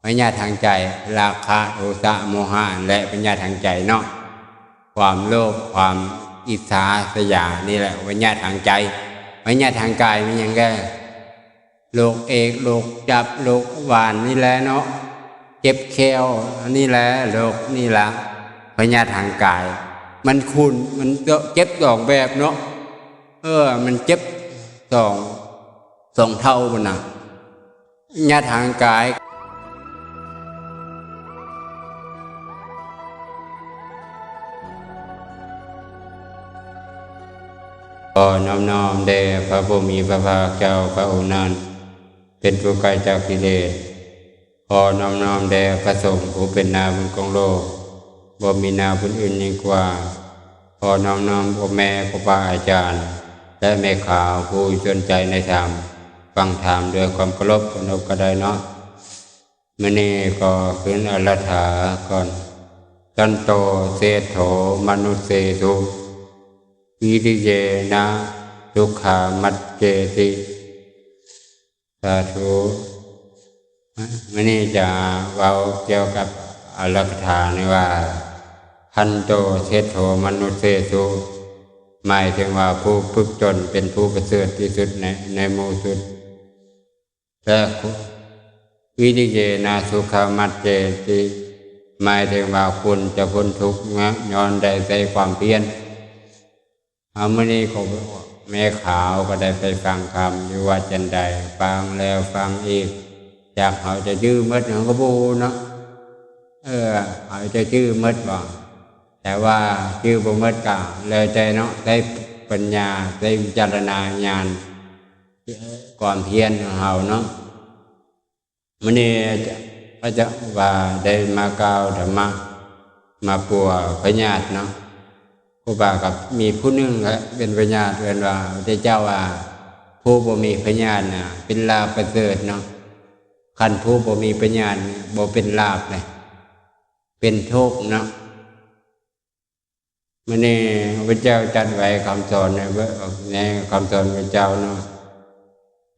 ปัญญาทางใจราคะโทสะโมหะและปัญญาทางใจเนาะความโลภความอิจฉาสยานี่แหละปัญญาทางใจปัญญาทางกายมันยังแก่โรคเอกโรคจับโรคหวานนี่แหละเนาะเจ็บแขวนี่แหละโรคนี่แหละปัญญาทางกายมันคุณมันเจ็บสองแบบเนาะมันเจ็บสองเท่ามันนะปัญญาทางกายขอน้อมแด่พระผู้มีพระภาคเจ้าพระองค์นั้นเป็นผู้ไกลจากกิเลสขอน้อมแด่พระสงฆ์ผู้เป็นนาบุญของโลกบ่มีนาบุญอื่นยิ่งกว่าขอน้อมพ่อแม่ครูบาอาจารย์และแม่ข่าวผู้สนใจในธรรมฟังธรรมด้วยความเคารพก็ได้เนาะมื้อนี้ก็ขึ้นอรถาก่อนตันโตเศโธมนุสเสสุวิริเยนะทุกขามัจเจติสาธุวันนี้จะเว้าเกี่ยวกับอรถานี่ว่าพันโตเศโธมนุสเสสุหมายถึงว่าผู้ฝึกตนเป็นผู้ประเสริฐที่สุดในหมู่สุดและวิริเยนะสุขามัจเจติหมายถึงว่าคุณจะพ้นทุกข์ย้อนได้ใส่ความเพียรมื้อนี้ของแม่ขาวก็ได้ไปฟังคำอยู่วัดจันไดฟังแล้วฟังอีกจากเขาจะชื่อมัดเขาก็บูเนาะเขาจะชื่อมัดบ่แต่ว่าชื่อบ่มัดก็เลยใจเนาะได้ปัญญาได้วิจารณญาณความเพียรของเขาเนาะมื้อนี้ก็จะว่าได้มากล่าวธรรมะมาปัวพญาติเนาะครูบากับมีผู้หนึ่งเป็นพญาติเรียนว่าพระเจ้าว่าผู้บ่มีพญาติน่ะเป็นลาภประเสริฐเนาะคันผู้บ่มีพญาติบ่เป็นลาภเลยเป็นทุกข์เนาะมื้อนี้พระเจ้าจัดไว้คำสอนในคำสอนพระเจ้าเนาะ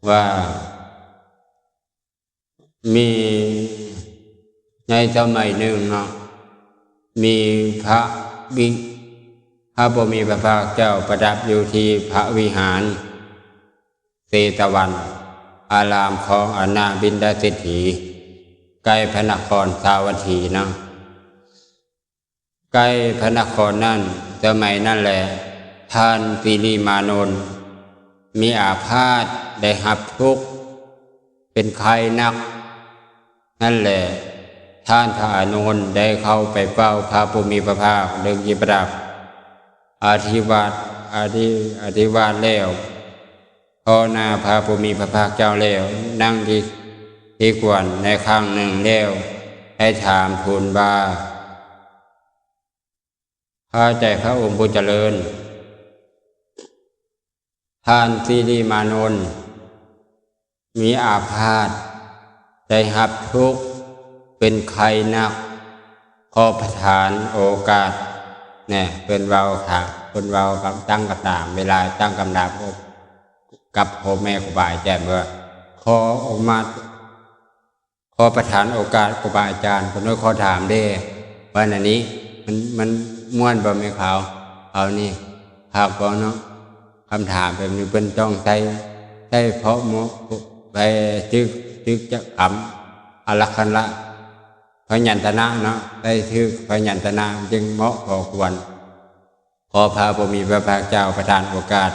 ว่ามีในสมัยหนึ่งเนาะมีพระผู้มีพระภาคเจ้าประทับอยู่ที่พระวิหารเชตวันอารามของอนาบินดาเศรษฐีใกล้พระนครสาวัตถีนะใกล้พระนครนั่นสมัยนั่นแหละท่านสิริมานนท์มีอาพาธได้รับทุกข์เป็นไข้นักนั่นแหละท่านพระอานนท์ได้เข้าไปเฝ้าพระผู้มีพระภาคเดินยิบรับอธิวาทแล้วพอหน้าพระผู้มีพระภาคเจ้าแล้วนั่งที่กวนในข้างหนึ่งแล้วให้ถามทูลว่าข้าแต่พระองค์ผู้เจริญท่านสิริมานนท์มีอาพาธได้รับทุกข์เป็นไข้นักขอประทานโอกาสเนี่ยเป็นเราค่ะเป็นเรากับตั้งกระตามเวลาตั้งกำดับกับพ่อแม่ครูบาอาจารย์เมื่อขอออกมาขอประทานโอกาสครูบาอาจารย์คนน้อยขอถามได้ว่าอันนี้มันม่วนบ่แม่ขาวเอานี่ภาพก่อนเนาะคำถามแบบนี้เป็นต้องใช้เพราะหมอไปจึกจะคำอลักขณะพยัญชนะเนาะได้ชื่อพยัญชนะจึงเหมาะพอควรพอพระผู้มีพระภาคเจ้าประทานโอกาส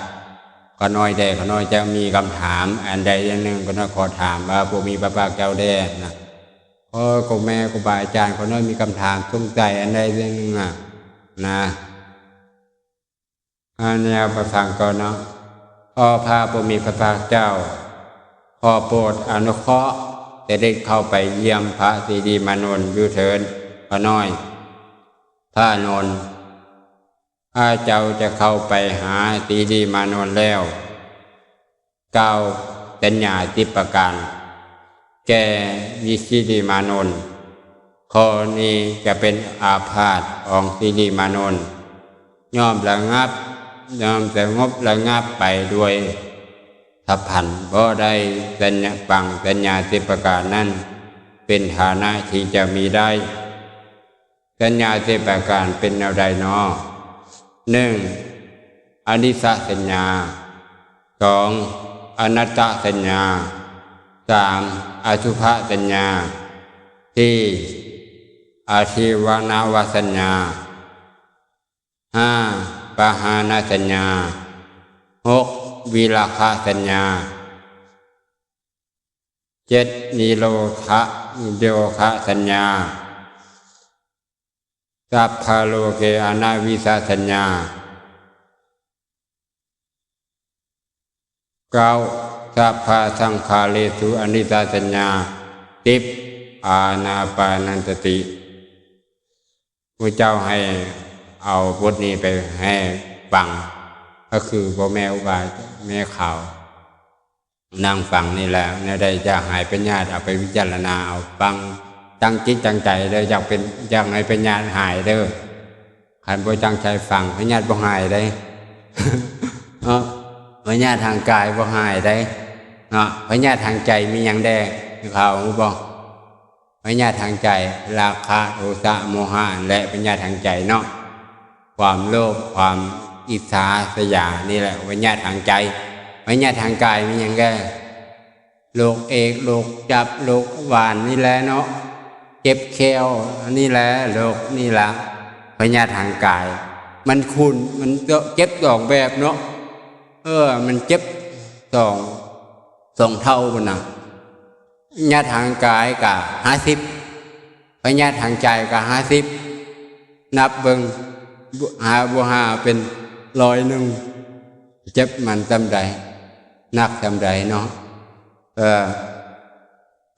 ก็น้อยแต่ก็น้อยจะมีคำถามอันใดอย่างหนึ่งก็น้อยขอถามว่าผู้มีพระภาคเจ้าได้นะพอครูแม่ครูบาอาจารย์ก็น้อยมีคำถามสงสัยอันใดอย่างหนึ่งนะอันนี้ประฟังก่อนเนาะพอพระผู้มีพระภาคเจ้าขอโปรดอนุเคราะห์จะได้เข้าไปเยี่ยมพระสิริมานนท์อยู่เถิดพระน้อยพระนนท์ข้าเจ้าจะเข้าไปหาสิริมานนท์แล้วกล่าวสัญญา10 ประการแก่วิสิริมานนท์ข้อนี้จะเป็นอาพาธของสิริมานนท์ย่อมระงับย่อมสงบระงับไปด้วยทัพพันเพราะได้สัญญา10 ประการนั้นเ เป็นฐานะที่จะมีได้สัญญา10ประการเป็นแนวใดเนาะ1. อนิจจสัญญา 2. อนัตตสัญญา 3. อสุภสัญญา 4. อาชีวนาวสัญญา 5. ปหานสัญญา 6. วิราคะสัญญา 7. นิโรธสัญญา สัพพะโลเกอนาวิสสัญญา 9. สัพพะสังขาเรสุอนิจจสัญญา 10. อานาปานสติพระเจ้าให้เอาบทนี้ไปให้ฟังก็คือพ่อแม่อุบาแม่ข่าวนั่งฟังนี่แหละเนี่ยได้จะหายเป็นญาติเอาไปวิจารณาเอาฟังตั้งจิตตั้งใจเลยอยากให้เป็นญาติหายเด้อขันบ่ตั้งใจฟังให้ญาติบ่หายได้พญาทางกายบ่หายได้เนาะพญาทางใจมีอย่างแดงเขาบอกพญาทางใจราคะโทสะโมหะและพญาทางใจเนาะความโลภความอิจฉาสยานี่แหละพญาทางใจพญาทางกายมีอย่างแดงโรคเอกโรคจับโรคหวานนี่แหละเนาะเจ็บแขวนี่แหละโรคนี่แหละพญาทางกายมันคุณมันเจ็บสองแบบเนาะมันเจ็บสองเท่ามันนะญาติทางกายกับ50พญาติทางใจกับ50นับเบิ่งหาเป็น100เจ็บมันจำใดนักจำใดเนาะ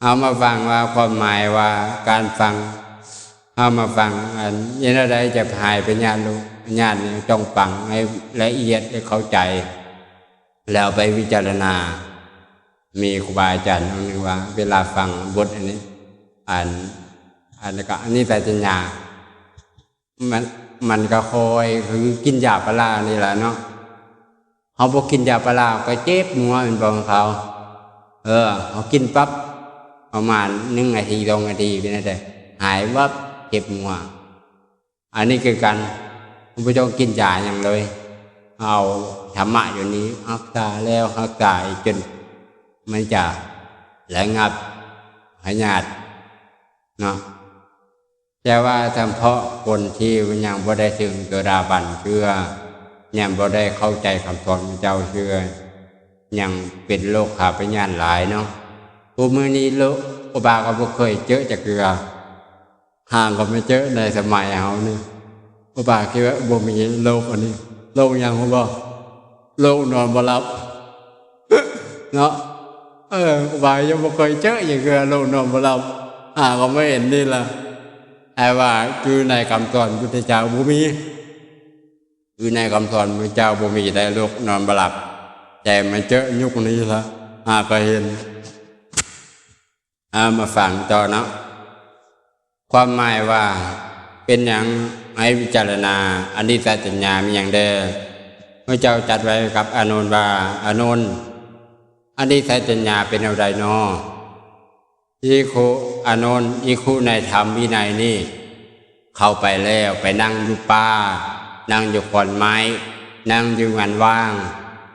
เอามาฟังว่าความหมายว่าการฟังเอามาฟังอันยันใดจะหายเป็นญาติลูกญาติต้องฟังให้ละเอียดให้เข้าใจแล้วไปวิจารณามีครูบาอาจารย์คนหนึ่งว่าเวลาฟังบทอันนี้อ่านก็อันนี้แต่สัญญามันก็คอยคือกินยาปลานี่แหละเนาะเขาบอกกินยาปลาก็เจ็บหัวเป็นบางเขาเขากินปั๊บประมาณ1 นาที2 นาทีเป็นอะไรหายวับเจ็บหัวอันนี้คือการไม่ต้องกินยาอย่างเลยเอาธรรมะอยู่นี้รักษาแล้วรักษาจนมันจะระงับพยาธิเนาะแต่ว่าเฉพาะคนที่ยังบ่ได้ถึงโสดาบันเชื่อยังบ่ได้เข้าใจคำสอนของเจ้าเชื่อยังเป็นโรคขาพยาธิหลายเนาะผู้มือนี้โลกอุบาก็บ่เคยเจอจากเกลือห่างก็ไม่เจอในสมัยเขานี่อุบาคิดว่าบ่มีโรคอันนี้โรคยังบ่โรคนอนบ่หลับเนาะอุบายังบ่เคยเจออย่างเกลือโรคนอนบ่หลับก็ไม่เห็นนี่ล่ะไอ้ว่าคือในคำสอนพุทธเจ้าบ่มีคือในคำสอนพระเจ้าบ่มีได้โรคนอนบ่หลับแต่มันเจอยุคนี้ล่ะก็เห็นมาฟังต่อเนาะความหมายว่าเป็นอย่างให้วิจารณาอนิจจสัญญามีอย่างใดพระเจ้าจัดไว้กับอานนท์ว่าอานนท์อนิจจสัญญาเป็นอะไรเนาะอีคุอานนท์อีคุในธรรมวินัยนี่เข้าไปแล้วไปนั่งอยู่ป่านั่งอยู่ขอนไม้นั่งอยู่งานว่าง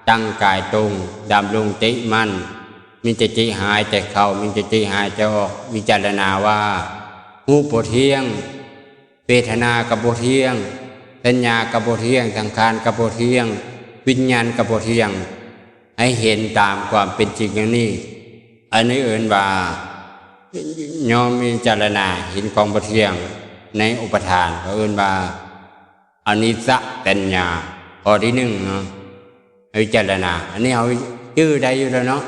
ตั้งกายตรงดำรงจิตมั่นมีจิตหายใจเข้ามีจิตหายใจออกวิจารณาว่าหูบ่เที่ยงเวทนากับบ่เที่ยงสัญญากับบ่เที่ยงสังขารกับบ่เที่ยงวิญญาณกับบ่เที่ยงให้เห็นตามความเป็นจริงอย่างนี้อันนี้เอิ้นว่ายอมมีวิจารณาเห็นของบ่เที่ยงในอุปทานเขาเอิ้นว่าอนิจจสัญญาข้อที่1เนาะวิจารณาอันนี้เอาชื่อใดอยู่แล้วเนาะ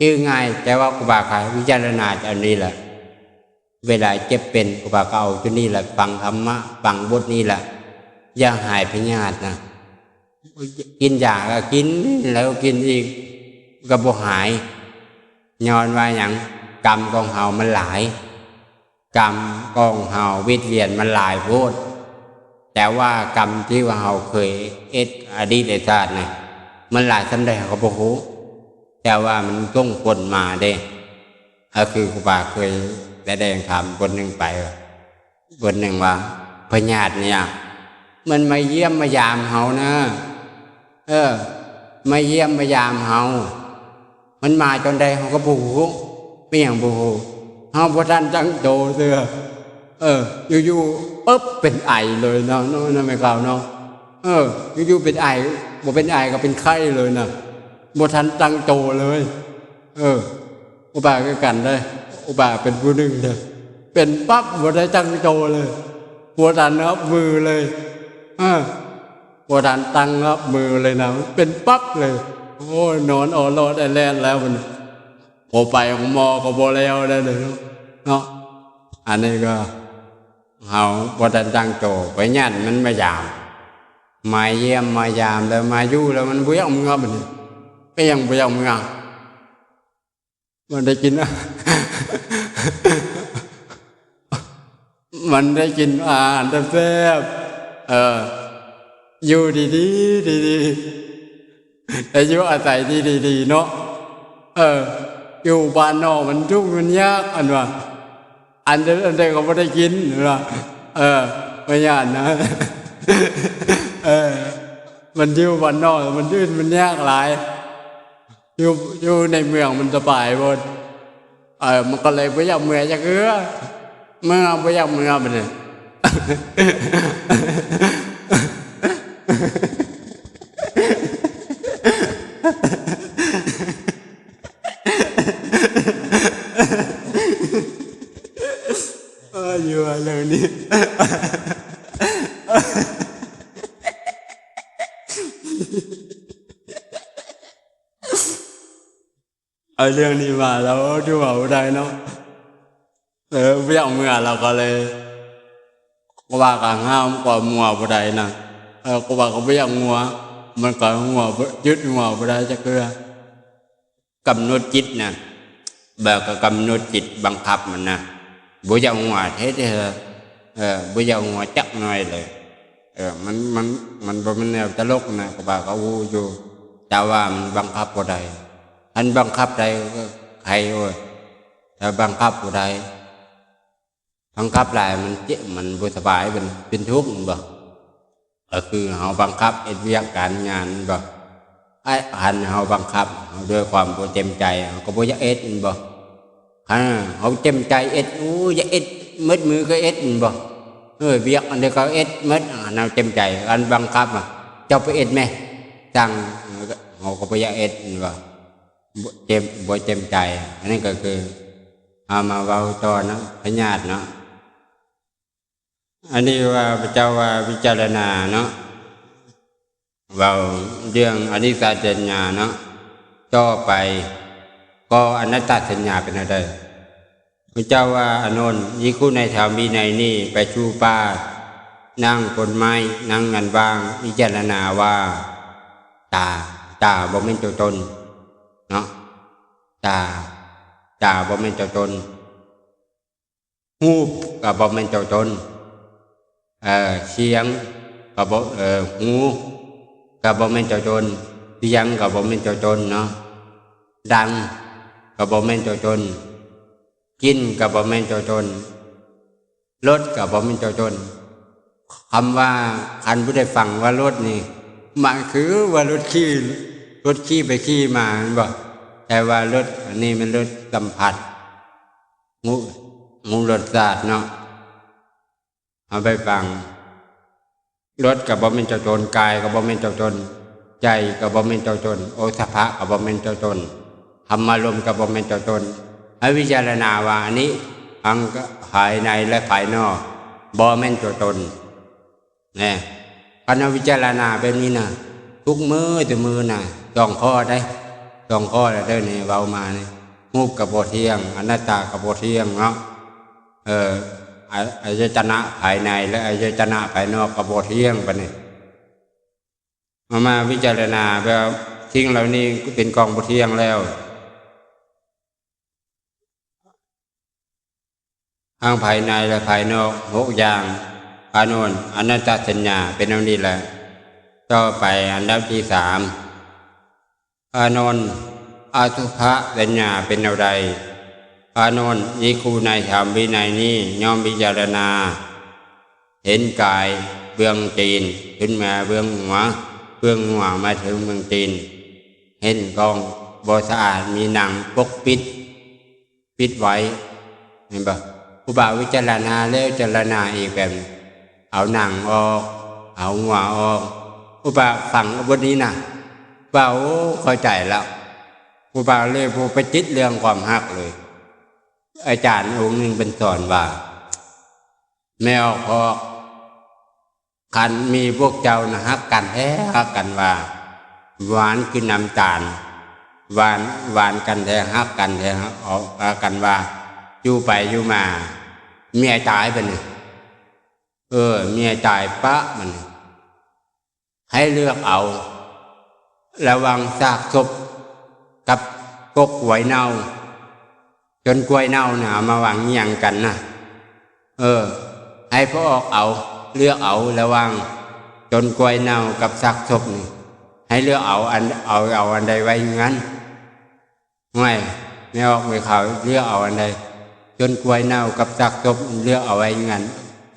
ชื่อง่ายแต่ว่าครูบาค่ะวิจารณาอันนี้แหละเวลาเจ็บเป็นครูบาก็เอาจุดนี้แหละฟังธรรมะฟังบทนี้แหละอย่าหายพยาธินะกินยาก็กินแล้วกินอีกก็บ่หายย้อนว่าอย่างกรรมของเฮามันหลายกรรมของเฮาวิเวียนมันหลายโพดแต่ว่ากรรมที่ว่าเฮาเคยอดีตชาติเนี่ยมันหลายสำใดเขาบ่ฮู้แต่ว่ามันต้องผลมาเด้คือครูบาเคย แสดงธรรมบทหนึ่งไปบทหนึ่งว่าพญาติเนี่ยมันมาเยี่ยมมายามเฮานะมาเยี่ยมมายามเฮามันมาจนใดเฮาก็บูไม่อย่างบูเฮาบ่ทันตั้งโตเสืออยู่ๆปึ๊บเป็นไอเลยเนาะไม่กล่าวเนาะอยู่ๆเป็นไอบ่เป็นไอก็เป็นไข้เลยนะบ่ทันตั้งโตเลยอุบาก็กันได้อุบาเป็นผู้หนึ่งเด้อเป็นปั๊บบ่ได้ตั้งโตเลยบ่ทันรับมือเลยบ่ทันตั้งรับมือเลยนะเป็นปั๊บเลยโอ้ยนอนอ่อนรอดแล่นแล้วมันพอไปของหมอก็บ่แล้วได้เลยเนาะอันนี้ก็เฮาบ่ทันตั้งโตไปญาติมันมายามมาเยี่ยมมายามแล้วมาอยู่แล้วมันบ่อยากมึงอ่ะบัดนี้ไปยังบ่อยากมึงอ่ะมันได้กินมันได้กินอาหารแซ่บอยู่ดีแต่อยู่อาศัยที่ดีเนาะอยู่บ้านนอกมันทุกข์มันยากอันว่าอันใดก็ไม่ได้กินหรอไม่ยากนะมันอยู่บ้านนอกมันดื้อมันยากหลายอยู่ในเมืองมันสบายหมดมันก็เลยไม่อยากเมื่อยจะเกลือเมื่อไม่อยากเมื่อมันเลยอยู่อะไรนี่เอาเรื่องนี้มาแล้วดูเอาได้เนาะไม่อยากเมื่อเราก็เลยก็ว่ากันห้ามกว่ามัวบ่ได้นะก็ว่าก็ไม่อยากมัวมันก็มัวยึดมัวบ่ได้จะเกลือกำหนดจิตนะแบบก็กำหนดจิตบังคับมันนะบ่อยากมัวเท่บ่อยากมัวจักหน่อยเลยมันบ่มันแนวตลกนะก็ว่าก็วูอยู่แต่ว่ามันบังคับบ่ได้อันบังคับได้ก็ใครโอ้ยถ้าบังคับบ่ได้บังคับหลายมันเจ็บมันบ่สบายเป็นทุกข์บ่ก็คือเฮาบังคับเฮ็ดเวียกการงานบ่หันเฮาบังคับด้วยความบ่เต็มใจเฮาก็บ่อยากเอ็ดบ่เฮาเต็มใจเอ็ดอยากเอ็ดมืดมือก็เอ็ดบ่เวียกอันเดียวก็เอ็ดมืดเฮาเต็มใจอันบังคับเจ้าไปเอ็ดแม่จังเฮาก็บ่อยากเอ็ดบ่เต็มใจอันนี้ก็คือเอามาเว้าต่อนะพญาติเนาะอันนี้ว่าพระเจ้าว่าพิจารณาเนาะเว้าเรื่องอนิจจสัญญาเนาะต่อไปก็อนัตตสัญญาเป็นอะไรพระเจ้าว่าอานนท์ยิ่งคู่ในธรรมวินัยนี่ไปชูป่านั่งบนไม้นั่งงันว่างพิจารณาว่าตาบ่แม่นตัวตนเนาะตาบ่แม่นตัวตนหูก็บ่แม่นตัวตนเสียงก็บ่หูก็บ่แม่นตัวตนเสียงก็บ่แม่นตัวตนเนาะดังก็บ่แม่นตัวตนกินก็บ่แม่นตัวตนรสก็บ่แม่นตัวตนคำว่าคันผู้ใดฟังว่ารสนี่มันคือว่ารสขี้ไปขี้มาบ่แต่ว่ารสอันนี้มันรสสัมผัสงูรสชาติเนาะเอาไปฟังรสก็บ่แม่นตัวตนกายก็บ่แม่นตัวตนใจก็บ่แม่นตัวตนโอทัพพะก็บ่แม่นตัวตนธรรมารมณ์ก็บ่แม่นตัวตนให้พิจารณาว่าอันนี้ทั้งภายในและภายนอกบ่แม่นตัวตนนี่การวิจารณาแบบนี้นะทุกมือนะต้องข้อได้ต้องข้อแล้วเด้อนี่เว้ามานี่รูปกับบ่เที่ยงอนัตตากับบ่เที่ยงเนาะอายตนะภายในและอายตนะภายนอกกับบ่เที่ยงปะนี่มาพิจารณาแบบทิ้งเหล่านี้เป็นกองบ่เที่ยงแล้วทั้งภายในและภายนอก6อย่างอานนท์อนัตตสัญญาเป็นอันนี้แหละต่อไปอันดับที่3อานนท์อสุภะสัญญาเป็นอะไรอ อานนท์อีคูในธรรมวินัยนี้ย่อมพิจารณาเห็นกายเบื้องตีนขึ้นมาเบื้องหัวมาถึงเบื้องตีนเห็นกองบ่สะอาดมีหนังปกปิดไว้เห็นปะอุบาวิจารณาแล้วจารณาอีกแบบเอาหนังออกเอาหัวออกอุบาฝังบทนี้นะเบาเข้าใจแล้วอุบาเลยผู้ไปจิตเรื่องความฮักเลยอาจารย์องค์หนึ่งเป็นสอนว่าแมวพอคันมีพวกเจ้านะฮักกันแท้ฮักกันว่าหวานคือน้ำตาลหวานกันแท้ฮักกันแท้ออกกันว่าอยู่ไปอยู่มาเมียตายไปเนี่ยเมียตายปะมันให้เลือกเอาระวังซากศพกับกกไว้เน่าจนกล้วยเน่าหนามาหวังยังกันนะให้พ่อออกเอาเลือกเอาระวังจนกล้วยเน่ากับซากศพนี่ให้เลือกเอาอันใดไว้งั้นไม่ออกไม่เขาเลือกเอาอันใดจนกล้วยเน่ากับซากศพเลือกเอาไว้งั้น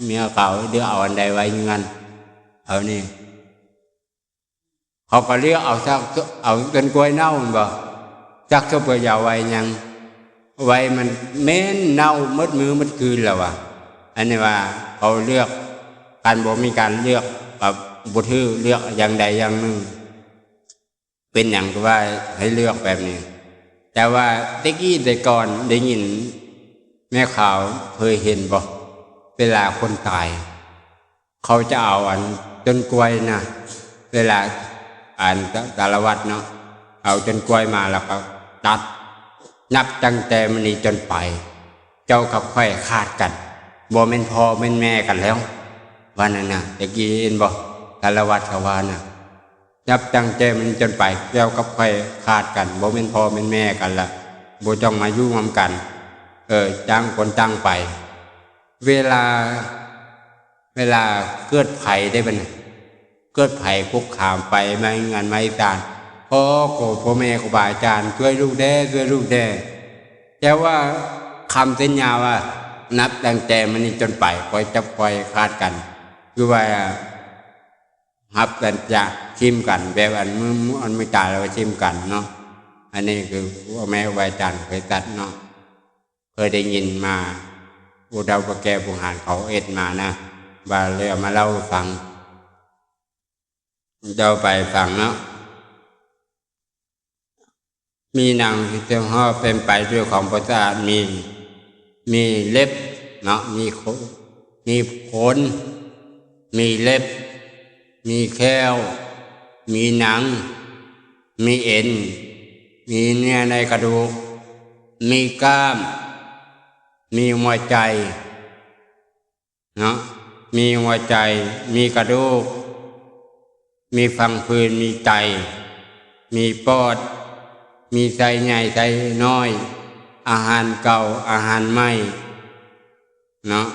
เมียเขาเลือกเอาอันใดไว้งั้นเอานี่เขาก็เลือกเอาซากเอาจนกล้วยเน่าบ่ซากศพก็อย่าไว้ยังไว้มันเม้นเน่ามัดมือมัดคืนแล้วอันนี้ว่าเขาเลือกการบ่มีการเลือกแบบบุตรเลือกอย่างใดอย่างหนึ่งเป็นอย่างก็ว่าให้เลือกแบบนี้แต่ว่าแต่ก่อนได้ยินแม่ข่าวเคยเห็นบ่เวลาคนตายเขาจะเอาอันจนกล้วยนะเวลาอ่านสารวัตรเนาะเอาจนกล้วยมาแล้วก็ตัดนับตั้งแต่มันนี้จนไปเจ้ากับค่อยขาดกันบ่เป็นพ่อเป็นแม่กันแล้ววันนั้นนะตะกี้เห็นบ่สารวัตรเขาว่านะนับตั้งแต่มันจนไปเจ้ากับค่อยขาดกันบ่เป็นพ่อเป็นแม่กันละบ่ต้องมายุ่งร่วมกันจ้างคนจ้างไปเวลาเกิดภัยได้บ่เนี่ยเกิดภัยคุกคามไปไม่งานไม่ตานพ่อแม่ครูบาอาจารย์ช่วยลูกแด่แต่ว่าคำสัญญาว่านับตั้งแต่มันนี้จนไปคอยจับคอยขาดกันคือว่าฮับกันจะชิมกันแบบอันอันไม่ตายเราชิมกันเนาะอันนี้คือพ่อแม่ครูบาอาจารย์เคยตัดเนาะเคยได้ยินมาอุดาวแกผู้หานเขาเอ็ดมานะว่าเลยเอามาเล่าฟังเดาไปฟังเนาะมีนางที่เจ้าห่อเป็นไปด้วยของประสาทมีเล็บเนาะมีขนมีเล็บมีแข้วมีหนังมีเอ็นมีเนื้อในกระดูกมีกล้ามมีหัวใจเนาะมีหัวใจมีกระดูกมีฟังฟืนมีไตมีปอดมีไส้ใหญ่ไส้น้อยอาหารเก่าอาหารใหม่เนาะ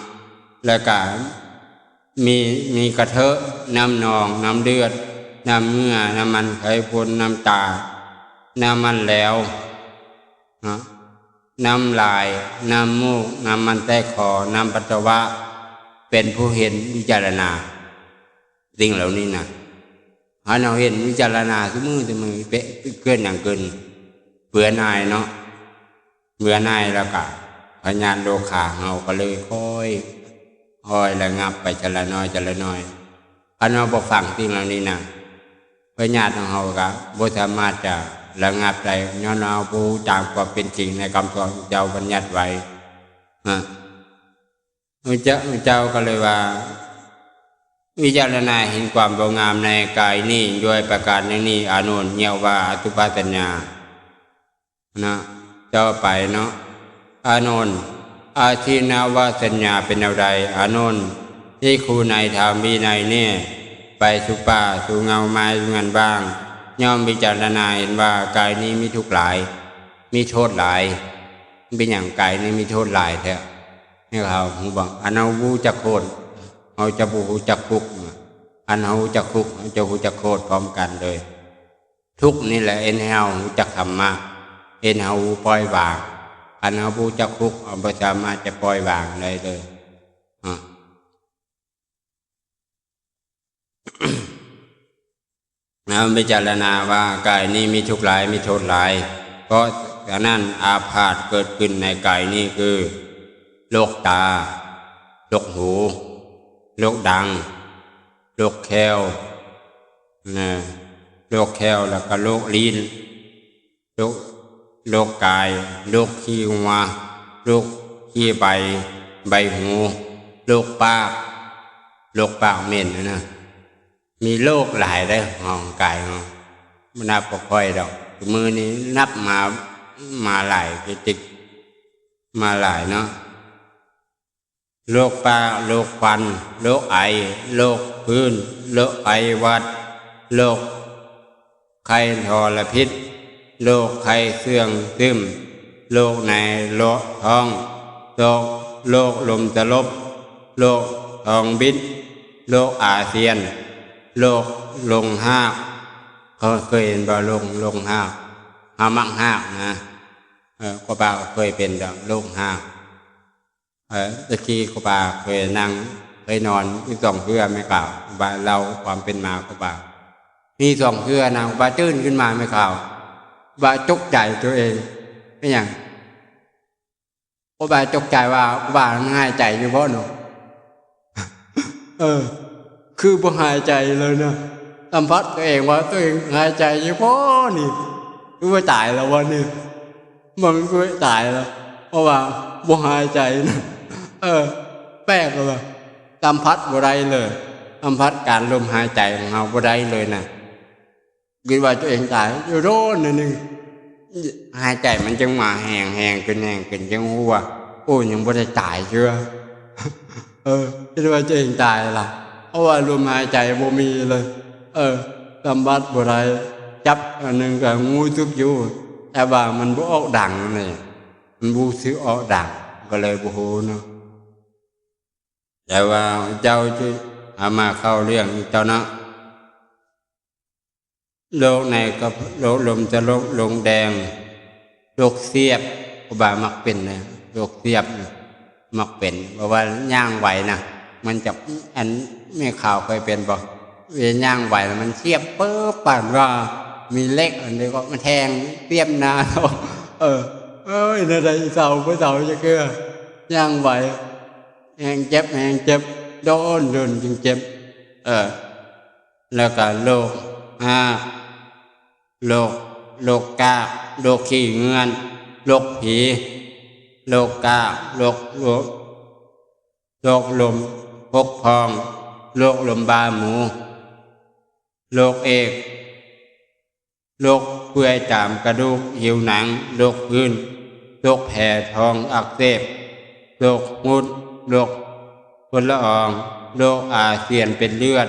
แล้วก็มีกระเทาะน้ำหนองน้ำเลือดน้ำเหงื่อน้ำมันไขพุนน้ำตาน้ำมันแล้วเนาะน้ำลายน้ำมูกน้ำมันแตกคอน้ำปัสสาวะเป็นผู้เห็นวิจารณาสิ่งเหล่านี้นะเราเห็นวิจารณาทุกมือเป๊ะเกินอย่างเกินเบื่อหน่ายเนาะเบื่อหน่ายแล้วก็พญานโลขาเราก็เลยค่อยระงับไปจละน้อยเราบอกฟังสิ่งเหล่านี้นะพญานของเราก็บ่สามารถจะระงับได้ย้อนเอาผู้ตามความเป็นจริงในคำสอนเจ้าบัญญัติไว้เจ้าก็เลยว่าวิจารณาเห็นความบ่งามในกายนี้ด้วยประการนี้อานนท์เยี่ยวว่าอตุปาตัญญานะเจ้าไปเนาะอานนท์อาทินาวาสัญญาเป็นอะไรอานนท์ที่ครูในธรรมวินัยเนี่ยไปสุป่าสู่เงาไม้เงินบ้างย่อมวิจารณาเห็นว่ากายนี้มีทุกข์หลายมีโทษหลายเป็นอย่างกายนี้มีโทษหลายแท้นี่เขาหูบังอันเอาบูจักโคตรเอาจะบูจักคุกอันเอาจักคุกเอาจะบูจักโคตรพร้อมกันเลยทุกนี่แหละเอ็นเฮาจักธรรมะเอ็นเฮาปล่อยวางอ คันเอาผู้จักทุกข์เอาบ่สามารถจะปล่อยวางได้เลยพิจารณาว่ากายนี้มีทุกข์หลายมีโทษหลายเพราะฉะนั้นอาพาธเกิดขึ้นในกายนี้คือโรคตาโรคหูโรคดังโรคแควโรคแควแล้วก็โรคลิ้นโรคกายโรคขี้หัวโรคขี้ใบหูโรคปากเหม็นนะมีโรคหลายได้ห้องกายมันนับบ่ค่อยดอกมือนี้นับมาหลายจิกมาหลายเนาะโรคปากโรคฟันโรคไอโรคพื้นโรคไอหวัดโรคไข้ทรพิษโรคไข้เสื่องซึมโรคในโรคท้องโรคลมจะลบโรคท้องบิดโรคอาเซียนโรคลงหากเขาเคยเห็นบ่ลงหากมักหากนะก็บ่าเคยเป็นโรคหากตะกี้ก็บ่าเคยนั่งเคยนอนมีสองเพื่อไม่กล่าวบ่าเราความเป็นมาก็บ่ามีสองเพื่อนะบ่าตื่นขึ้นมาไม่กล่าวบ่าจกใจตัวเองไม่อย่างก็บ่าจกใจว่าบ่าง่ายใจอยู่เพราะหนูคือบ่หายใจเลยนะสัมผัสตัวเองว่าตัวเองหายใจอยู่เพราะนี่คือว่าตายแล้ววันนี้มันก็ตายแล้วเพราะว่าบ่หายใจนะแปลกเลยสัมผัสบ่ได้เลยสัมผัสการลมหายใจของเราบ่ได้เลยนะคิดว่าตัวเองตายอยู่โดนนึงหายใจมันจังมาแห้งจนแห้งเป็นจังหัวโอ้ยังบ่ได้ตายเชื่อคิดว่าตัวเองตายล่ะเพราะว่าลมหายใจบ่มีเลยสัมผัสบ่ได้จับอันนึงก็งูทุกอยู่แต่ว่ามันบ่ออกดังนี่มันบ่ซื้อออกดังก็เลยบ่ฮู้เนาะแต่ว่าเจ้าที่เอามาเข้าเรื่องเจ้าเนาะโรคในก็โรคลมจะโรคลงแดงโรคเสียบก็บ่ามักเป็นนะโรคเสียบมักเป็นเพราะว่าย่างไหวนะมันจะอันไม่ข่าวเคยเป็นบ่เวลาย่างไหวแล้วมันเสียบปึ๊บปั่นว่ามีเล็กอันนี้ก็มันแทงเสียบหน้าในใดเสาไปเสาจะเกลือย่างไหวแหงเจ็บโดนจึงเจ็บแล้วก็โรคโรคกาโรคขี้เงื่อนโรคผีโรคกาโรคลมพกพองโรคลมบ้าหมูโรคเอกโรคเปื่อยจามกระดูกหิวหนังโรคพื้นโรคแผลท้องอักเสบโรคมุดโรคฝุ่นละอองโรคอาเซียนเป็นเลือด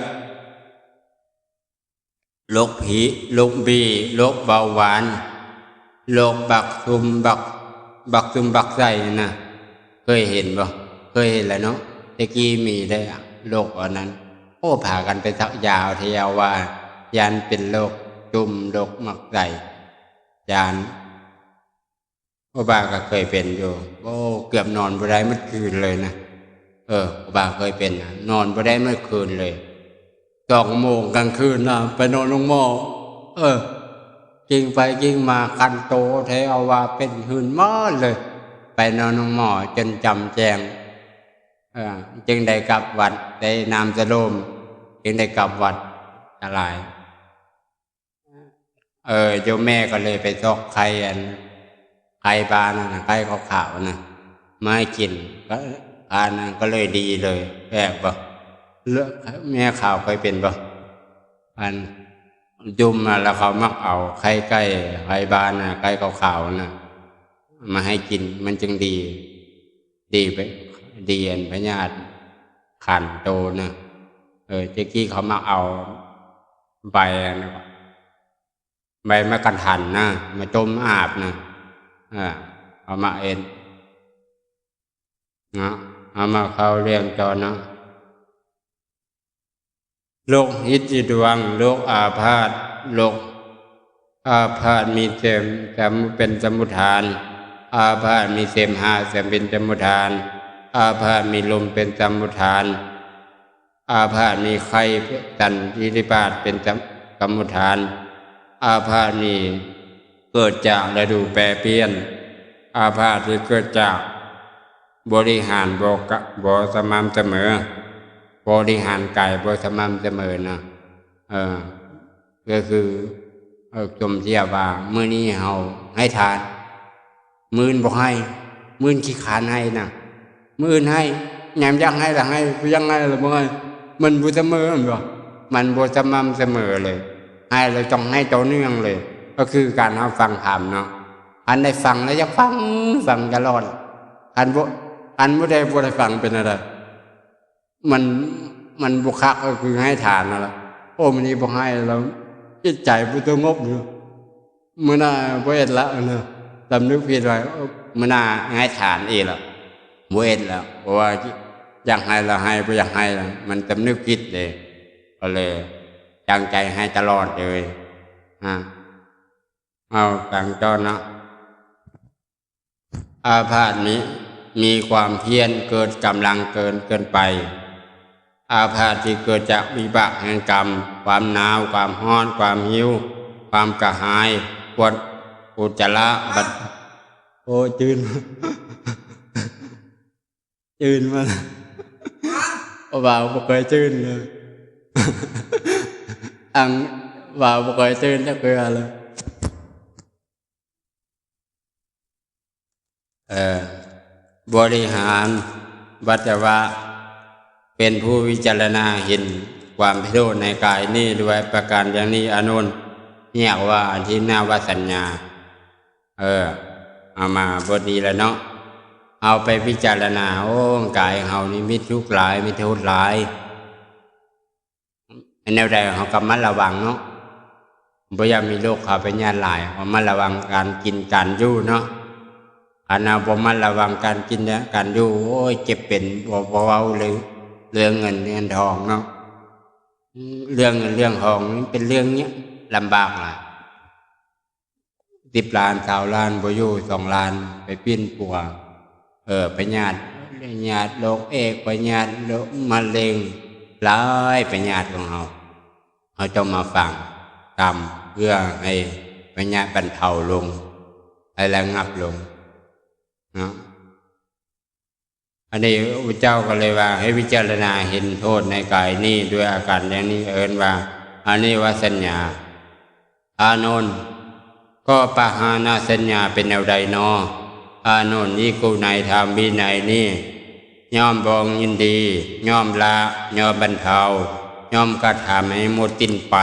โรคผีโรคบีโรคเบาหวานโรคบักซุมบักไส้นะเคยเห็นบ่เคยเห็นแล้วเนาะตะกี้มีได้โรคอันนั้นโอ้พากันไปทักยาวเทียวว่ายันเป็นโรคจุ่มโรคมักไส้ยันพ่อบ้าก็เคยเป็นอยู่โอ้เกือบนอนบ่ได้เมื่อคืนเลยนะพ่อบ้าเคยเป็นนอนบ่ได้เมื่อคืนเลย2 โมงกลางคืนนะไปนอนลงหม้อกิ้งไปกิ้งมาคันโตแท้เอาว่าเป็นหื่นมอดเลยไปนอนลงหม้อจนจำแจงจึงได้กลับวัดได้นามสโลมจึงได้กลับวัดอะไรโยมแม่ก็เลยไปซอกไข่ปลานะไข่ขาวๆนะมาให้กินก็อันนั้นก็เลยดีเลยแปลกปะเลือกแม่ข่าวเคยเป็นปะอันจุ่มมาแล้วเขามักเอาไข่บานนะไข่ขาวๆนะมาให้กินมันจึงดีไปดีอันพญาติขันโตนะเจ๊กี้เขามักเอาใบมะกันหันนะมาต้มอาบนะเอามาเอ็นนะเอามาเข้าเรียงจอนะโรคหิดดวงโรคอาพาธมีแต่เป็นสมุทฐาน อาพาธมีเสมหะเป็นสมุทฐานอาพาธมีลมเป็นสมุทฐานอาพาธมีไข้ตันอิริบาทเป็นสมุทฐานอาพาธมีเกิดจากฤดูแปรเปลี่ยนอาพาธที่เกิดจากบริหารบ่สม่ำเสมอบริหารกายบ่สม่ำเสมอนะก็คือจมเทียบว่ามื้อนี้เฮาให้ทานมื้อบ่ให้มื้อขี้ขานให้นะมื้อให้ยามอยากให้ละให้ยังไงละบ่ให้มันบ่เสมอมันบ่สม่ำเสมอเลยให้เราต้องให้ต่อเนื่องเลยก็คือการเฮาฟังธรรมเนาะอันได้ฟังแล้วอยากฟังตลอดอันบ่ได้ฟังเป็นอะไรมันบุคักก็คือให้ทานนั่นแหละโอ้มันนี้บ่ให้เราจิตใจบ่สงบอยู่มื้อหน้าบ่เฮ็ดละนะสำนึกผิดไว้มื้อหน้าให้ทานอีกล่ะบ่เฮ็ดแล้วเพราะว่าอยากให้เราให้บ่อยากให้มันสำนึกผิดเลยก็เลยตั้งใจให้ตลอดเลยเอาตั้งจอนะอาพาธนี้มีความเพียรเกิดกำลังเกินไปอาพาธที่เกิดจากวิบากแห่งกรรมความหนาวความร้อนความหิวความกระหายปวดอุจจาระโอ้จืนมาบ่าวบ่เคยจืนเลยบ่าวบ่เคยจืนจักเทื่อเลยบริหารวัฏวะเป็นผู้วิจารณาเห็นความพิโรธในกายนี้ด้วยประการอย่างนี้อนุนเรียกว่าทินาวสัญญาเอามาบทนี้แล้วเนาะเอาไปพิจารณาโอ้กายเฮานี่มีทุกข์หลายมีโทษหลายแนวใดเฮากำมัดระวังเนาะบ่อยากมีโรคเข้าไปญาติหลายระมัดระวังการกินการอยู่เนาะอันน่ะบ่มัดระวังการกินเนี่ยการอยู่โอ้ยเจ็บเป็นบ่เว้าเลยเรื่องเงินเรื่องทองเนาะเรื่องเงินเรื่องทองนี่เป็นเรื่องเนี้ยลำบากล่ะ10 ล้าน20 ล้านบ่อยู่2 ล้านไปปิ้นปัวไปญาติโรคเอกไปญาติโรคมะเร็งหลายไปญาติของเฮาต้องมาฟังกรรมเพื่อให้ไปญาติบรรเทาลงให้ระงับลงเนาะอันนี้พระเจ้าก็เลยว่าให้วิจารณาเห็นโทษในกายนี้ด้วยอาการอย่างนี้เอิ้นว่าอันนี้ว่าสัญญาอานนท์ก็ปหานาสัญญาเป็นแนวใดนออานนท์นี้กูในธรรมวินัยนี้ย่อมบองยินดีย่อมละย่อมบรรเทาย่อมกระทำให้หมดสิ้นไป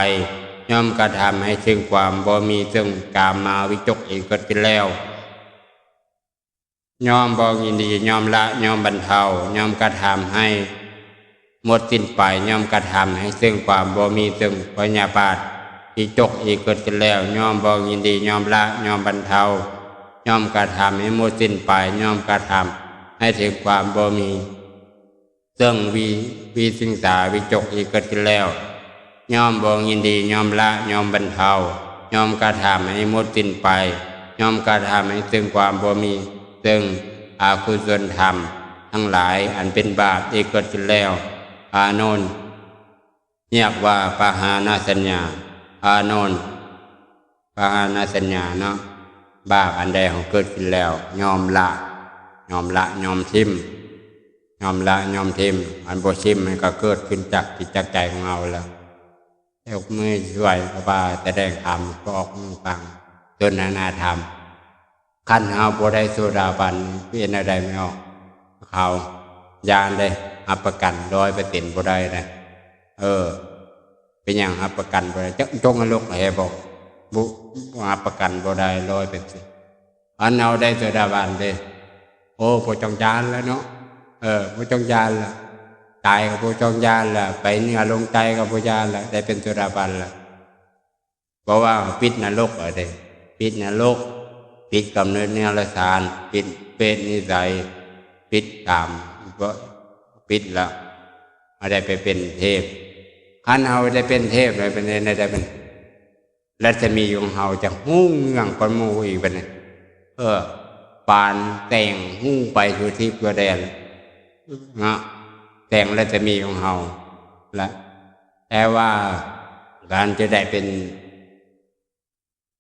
ย่อมกระทำให้ถึงความบ่มีซึ่งกามมาวิจกอีกเกิดขึ้นแล้วย่อมบอกยินดีย่อมละย่อมบรรเทาย่อมกระทำให้หมดสิ้นไปย่อมกระทำให้ซึ่งความบ่มีซึ่งพยาบาทวิจกอีกเกิดขึ้นแล้วย่อมบอกยินดีย่อมละย่อมบรรเทาย่อมกระทำให้หมดสิ้นไปย่อมกระทำให้ถึงความบ่มีซึ่งวิสิงสาวิจกอีกเกิดขึ้นแล้วย่อมบอกยินดีย่อมละย่อมบรรเทาย่อมกระทำให้หมดสิ้นไปย่อมกระทำให้ถึงความบ่มีซึ่งอากุศลธรรมทั้งหลายอันเป็นบาปที่เกิดขึ้นแล้วอานนท์เรียกว่าปหานาสัญญาอานนท์ปหานาสัญญาเนาะบาปอันใดของเกิดขึ้นแล้วยอมละยอมทิมยอมละยอมทิมอันบ่ทิมมันก็เกิดขึ้นจากจิตจากใจของเราแล้วยกมือช่วยพระบาแสดงธรรมก็ออกมือฟังจนนาธรรมขั้นเฮาบ่ได้โสดาบันเป็นอะไรไม่ออกเขายานได้รับประกัน100%บ่ได้นะเป็นอย่างรับประกันบ่ได้จงนรกให้บอกบุรับประกันบ่ได้100%อันเอาได้โสดาบันเด้โอ้บ่จงยานแล้วเนาะบ่จงยานละตายก็บ่จงยานละไปเนื้อลงใจก็บ่ยานละได้เป็นโสดาบันละเพราะว่าปิดนรกเด้ปิดนรกปิดกำเนิดเนื้อละสารปิดเป็นนิสัยปิดตามก็ปิดแล้วไม่ได้ไปเป็นเทพขันเฮาได้เป็นเทพเลยเป็นได้เป็นรัศมีของเฮาจะหุ้งเงื่องก้อนมูอีกเป็น ปานแต่งหู้ไปสู่ทิพย์ตัวแดนนะแต่งและจะมีของเฮาและแต่ว่าการจะได้เป็น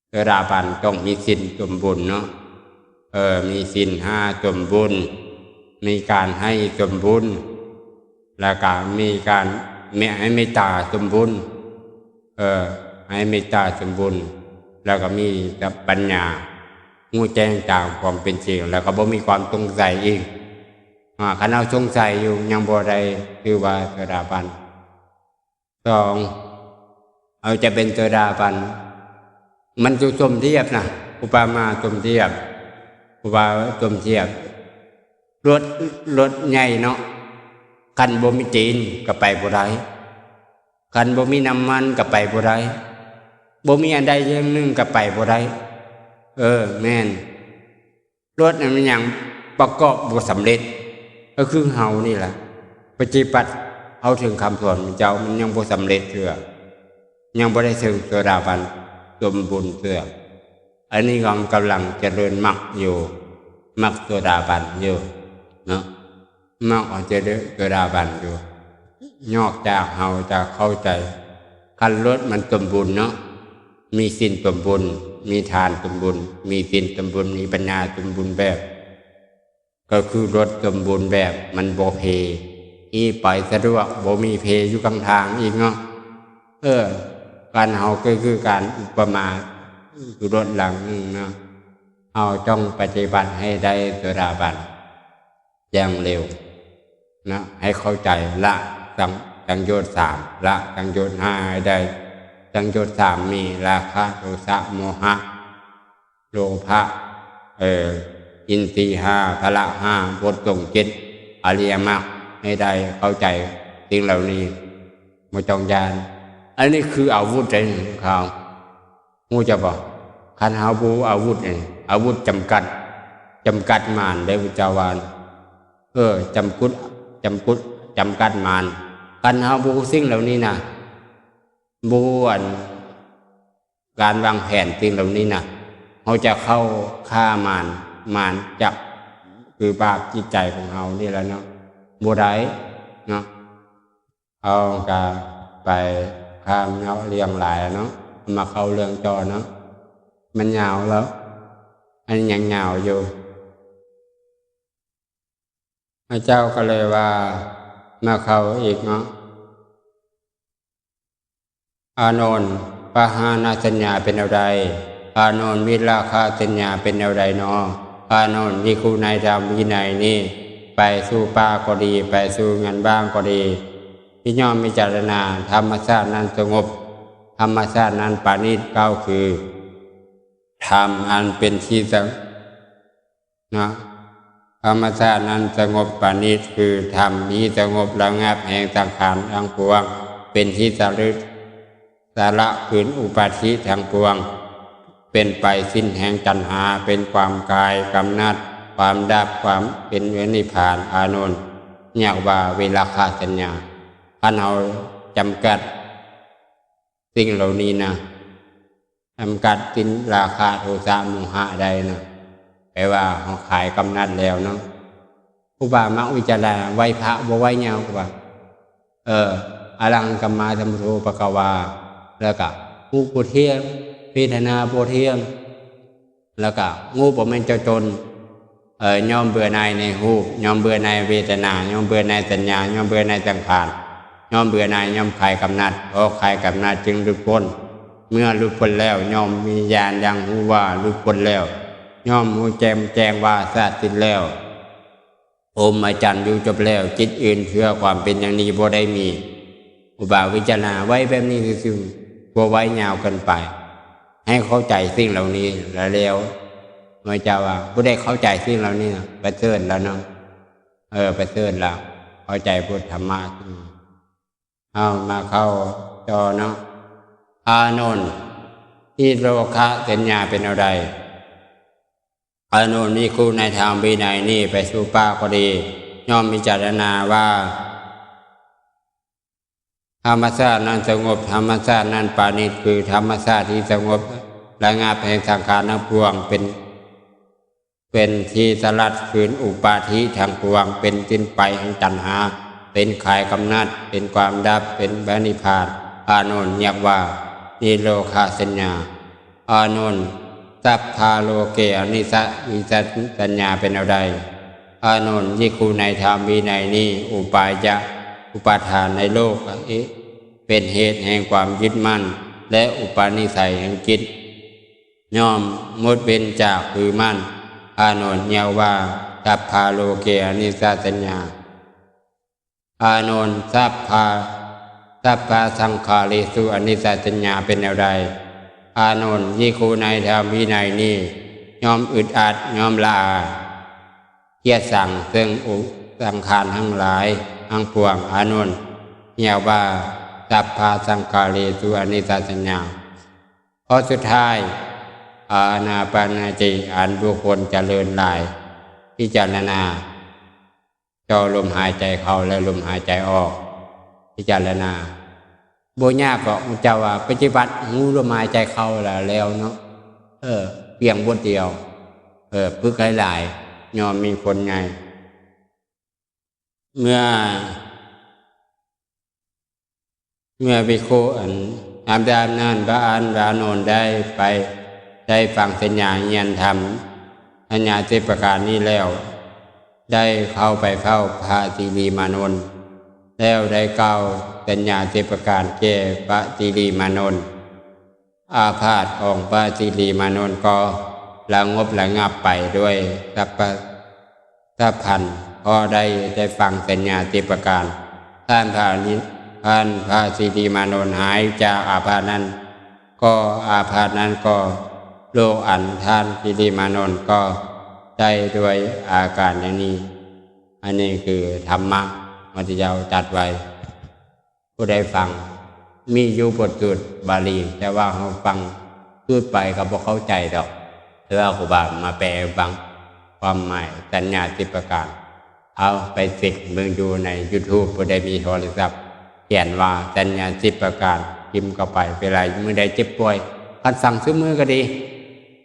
เทราบันต้องมีศีลสมบูรณ์เนาะมีศีลห้าสมบูรณ์มีการให้สมบูรณ์แล้วก็มีการให้เมตตาสมบูรณ์ให้เมตตาสมบูรณ์แล้วก็มีปัญญางูแจ้งจากความเป็นจริงแล้วก็บ่มีความสงสัยอีกคันเอาสงสัยอยู่ยังบ่ได้คือว่าโสดาบันสองเอาจะเป็นโสดาบันมันจะสมเทียบนะอุปมาสมเทียบสมเทียบรถใหญ่เนาะคันบ่มีจีนก็ไปบ่ได้คันบ่มีน้ำมันก็ไปบ่ได้บ่มีอันใดอย่างหนึ่งก็ไปบ่ได้แม่นรถนั้นมันยังประกอบบ่สำเร็จก็คือเฮานี่ล่ะปฏิบัติเอาถึงคำสอนเจ้ามันยังบ่สำเร็จเถื่อยังบ่ได้ถึงโสดาบันสมบูรณ์เถื่ออันนี้กำลังเจริญมรรคอยู่มรรคโสดาบันอยู่เนาะมรรคเจริญโสดาบันอยู่นอกจากเฮาจะเข้าใจคันรถมันสมบูรณ์เนาะมีศีลสมบูรณ์มีทานสมบูรณ์มีศีลสมบูรณ์มีปัญญาสมบูรณ์แบบก็คือรถสมบูรณ์แบบมันบ่เพอีไปสะดวกบ่มีเพอยู่กลางทางอีกเนาะการเฮาก็คือการอุปมาคือรถหลังนึงเนาะเฮาต้องปฏิบัติให้ได้โสดาบันอย่างเร็วนะให้เข้าใจละสังโยชน์สามละสังโยชน์ห้าให้ได้สังโยชน์สามมีราคะโทสะโมหะโลภะอินทรีย์ห้าพละห้าบทส่งจิตอริยมรรคให้ได้เข้าใจสิ่งเหล่านี้ไม่จองยานอันนี้คืออาวุธในเขามูจะบอกคันหาบูอาวุธเนี่ยอาวุธจำกัดมารได้พุทธวานจำกัดมารคันหาบูสิ่งเหล่านี้นะบูการวางแผนสิ่งเหล่านี้นะเขาจะเข้าฆ่ามารจับคือบาปจิตใจของเขานี่แหละเนาะบูได้เนาะเอาการไปข้ามเนาะเรียงหลายเนาะมาเข้าเรื่องจอเนาะมันยาวแล้วอันยังยาวอยู่พระเจ้าก็เลยว่ามาเข้าอีกเนาะอานนท์ปหานาสัญญาเป็นอะไรอานนท์วิราคะสัญญาเป็นอะไรเนาะอานนท์นี่ครูนายธรรมวินัยนี่ไปสู่ป่าก็ดีไปสู่งานบ้างก็ดีที่ย่อมมีจารณาธรรมชาตินั้นสงบธรรมชาตินั้นปานิชเก้าคือธรรมอันเป็นที่นะธรรมชาตินั้นสงบปานิชคือธรรมนี้สงบระงับแห่งสังขารทั้งปวงเป็นที่สาระขืนอุปาทิทั้งปวงเป็นไปสิ้นแห่งตัณหาเป็นความกายกำนัดความดับความเป็นนิพพานอานนท์เรียกว่าเวลาคาสัญญาถ้าเราจำกัดสิ่งเหล่านี้นะจำกัดสินราคาโทสะโมหะได้นะแปลว่าเขาขายกำนัดแล้วเนาะผู้บามักวิจารณ์ไหวพระบ่ไหวเงากว่าอรังกัมมาธรรมโทปะกวาแล้วก็งูโพเทียงพิธนาโพเทียงแล้วก็งูบ่แม่นเจ้าจนยอมเบื่อในรูปยอมเบื่อในเวทนายอมเบื่อในสัญญายอมเบื่อในสังขารยอมเบื่อในยอมขายกำนัดเพราะขายกำนัดจึงหลุดพ้นเมื่อหลุดพ้นแล้วยอมมีญาณยังรู้ว่าหลุดพ้นแล้วยอมรู้แจ้งว่าศาสตร์สิ้นแล้วโอมอาจารย์อยู่จบแล้วจิตอื่นเพื่อความเป็นอย่างนี้บ่ได้มีอุบาวิจารณาไว้แบบนี้คือบ่ไว้ยาวกันไปให้เข้าใจสิ่งเหล่านี้แล้วเมื่อเจ้าว่าผู้ได้เข้าใจสิ่งเหล่านี้ประเสริฐแล้วเนาะประเสริฐแล้วเข้าใจพุทธธรรมะเอามาเข้าจอเนาะอานนท์ที่โลคะสัญญาเป็นอะไรอานนท์นี่ครูในทางวินัยนี่ไปสู่ป่าก็ดีย่อมพิจารณาว่าธรรมชาตินั้นสงบธรรมชาตินั้นปานิชคือธรรมชาติที่สงบระงับแห่งสังขารทั้งปวงเป็น เป็นที่สลัดคืนอุปาทิทางปวงเป็นสิ้นไปแห่งตัณหาเป็นขายกำนัดเป็นความดับเป็นพระนิพพานอานนท์เรียกว่านิโรธาสัญญาอานนท์สัพพาโลเกอนิสัสัญญาเป็นเอาใดอานนท์ยี่คูในธรรมวินัยนี้อุปายะอุปาทานในโลกเป็นเหตุแห่งความยึดมั่นและอุปาณิสัยแห่งจิตย่อมมุดเป็นจากผือมั่นอานนท์เยาว่าสัพพาโลเกอนิสัญญาอานนท์สัพพาสังขาริสุอนิสัญญาเป็นแนวใดอานนท์ยี่คูในธรรมวินัยนี้ยอมอึดอัดยอมลาเกียรสั่งซึ่งสังขารทั้งหลายทั้งปวงอานนท์เยาว่าสัพพาสังขาริสุอนิสัญญาข้อสุดท้ายอานาปานาจิอันบุคคลเจริญหลายพิจารณาเจ้าลมหายใจเข้าและลมหายใจออกพิจารณาบ่ยากก็จะว่าปฏิบัติหูลมหายใจเข้าแล้วเนาะเพียงบทเดียวพึกหลายๆยอมมีคนไงเมื่อภิกษุทำตามนั้นพระอานนท์ได้ฟังสัญญาเงียนธรรมสัญญาสิบประการนี้แล้วได้เข้าไปเฝ้าพระสิริมานนท์แล้วได้กล่าวสัญญาสิบประการแก่พระสิริมานนท์อาพาธของพระสิริมานนท์ก็ระงับไปด้วยสัพพันธ์พอได้ฟังสัญญาสิบประการท่านพระสิริมานนท์หายจากอาพาธนั้นก็โลกอันท่านสิริมานนท์ก็ได้ด้วยอาการอย่างนี้อันนี้คือธรรมะมัธยาวจัดไว้ผู้ใดฟังมีอยู่บทสุดบาลีแต่ว่าเขาฟังพูดไปก็บ่เข้าใจดอกแต่ว่าครูบามาแปลฟังความหมายสัญญาสิบประการเอาไปศึกเมืองดูใน YouTube ผู้ใดมีโทรศัพท์เขียนว่าสัญญาสิบประการพิมพ์เข้าไปเป็นไรมือใดเจ็บป่วยคันสั่งซื้อมือก็ดี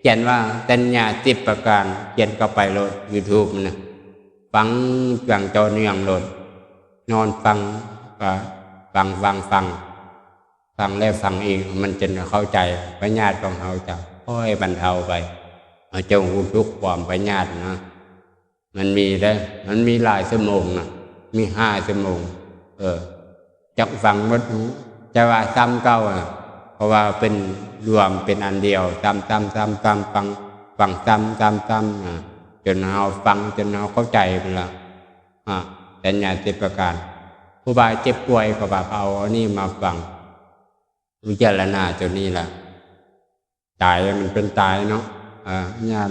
เขียนว่าสัญญาสิบประการเขียนเข้าไปโหลด YouTube นะฟังอย่างจอเนื่องโหลดนอนฟังก็ฟังแล้วฟังอีกมันจะเข้าใจพญาติของเขาจะค่อยบรรเทาไปเจ้าหูทุกความพญาตินะมันมีหลายชั่วโมงนะมี5 ชั่วโมงจักฟังหมดจะว่าซ้ำเก่าเพราะว่าเป็นรวมเป็นอันเดียวซ้ำฟังซ้ำจนเราฟังจนเราเข้าใจไปละสัญญาสิบประการผู้บาเจ็บป่วยก็แบบเอาอันนี้มาฟังวิจารณาตัวนี้ล่ะตายมันเป็นตายเนาะญาณ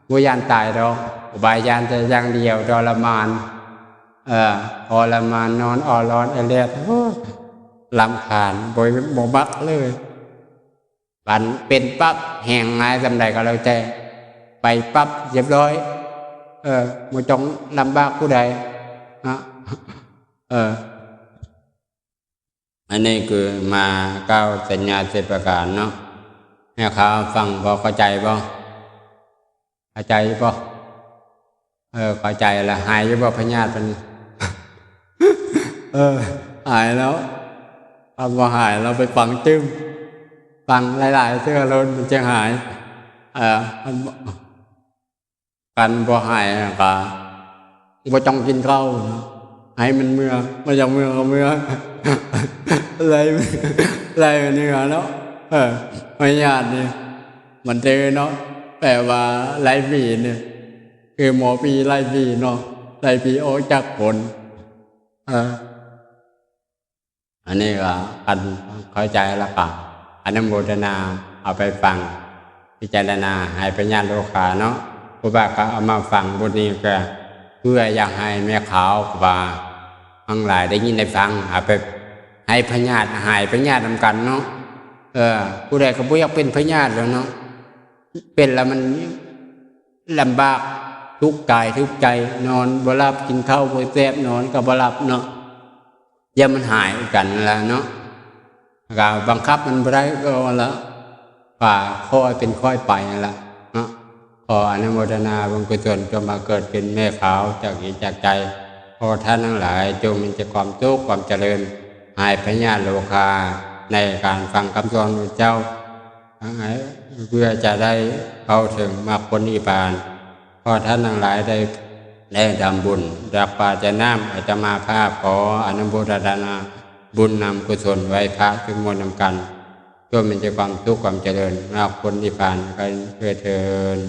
วิญญาณตายเราอุบายญาณจะอย่างเดียวทรมานทรมานนอนร้อนเลียดลำคาญบ่มักเลยปันเป็นปั๊บแห่งง่ายสำใดก็แล้วแต่ไปปั๊บเรียบร้อยบ่จงลำบากผู้ใดอันนี้คือมาก้าวสัญญาสิบประการเนาะให้เขาฟังพอเข้าใจบ่เข้าใจบ่เข้าใจแล้วหายอยู่บ่พญาติมันหายแล้วพอหายเราไปฟังจึ้มฟังหลายๆเสื้อล้นมันจะหายกันพอหายก็บ่ต้องกินข้าวให้มันเมื่อไม่อยากเมื่อก็เมื่ออะไรเนื้อเนาะไม่ญาติเนี่ยมันเจอเนาะแต่ว่าไล่ปีเนี่ยคือหมอปีไล่ปีเนาะไล่ปีออกจากผลอันนี้ก็อันเข้าใจแล้วก็อนุโมทนาเอาไปฟังพิจารณาให้ปัญญาโลกาเนาะครูบาก็เอามาฟังบทนี้ก็เพื่ออยากให้แม่ขาวครูบาทั้งหลายได้ยินได้ฟังเอาไปให้พญาติหายพญาตินำกันเนาะผู้ใดก็บ่อยากเป็นพญาติแล้วเนาะเป็นแล้วมันลำบากทุกข์กายทุกข์ใจนอนบ่หลับกินข้าวบ่แซ่บนอนก็บ่หลับเนาะอย่ามันหายกันแล้วเนาะก็บังคับมันบ่ได้ก็แล้วป่าค่อยเป็นค่อยไปนั่นแหละเนาะ ขออนุโมทนาบุญกุศลจงมาเกิดเป็นแม่ขาวจากจิตจากใจขอท่านทั้งหลายจงมีแต่ความสุขความเจริญหายพยาธิโลคาในการฟังคำสอนของเจ้าเพื่อจะได้เข้าถึงมรรคผลนิพพานขอท่านทั้งหลายได้ทำบุญรักปาจะน้ำอาตมาภาพขออนุโมทนาบุญนำกุศลไว้พระทุกมวลนำกันก็มีแต่ความสุขความเจริญมรรคผลนิพพานกันเพื่อเทิน